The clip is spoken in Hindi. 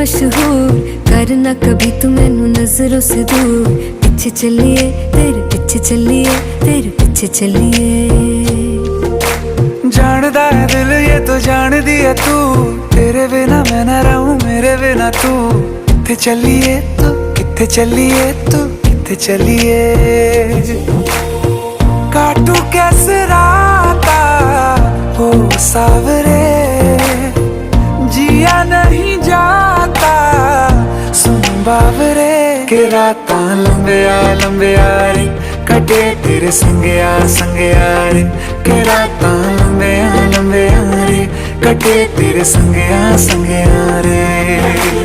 मशहूर, करना कभी तू मैनू नजरों से दूर। पीछे चलिए तेरे पीछे चलिए, तेरे पीछे चलिए। जानदा है दिल ये तो जान दिया तू, तेरे बिना मैं ना रहूं मेरे बिना तू। किथे चलिए तू, किथे चलिए तू, किथे चलिए। काटू कैसे राता हो सावरे, जिया नहीं जाता सुन बावरे। के राता लंबिया लंबिया रे, कटे तेरे संगया संगया रे। के राता लंबिया लंबिया रे, कटे तेरे संगया संगया रे।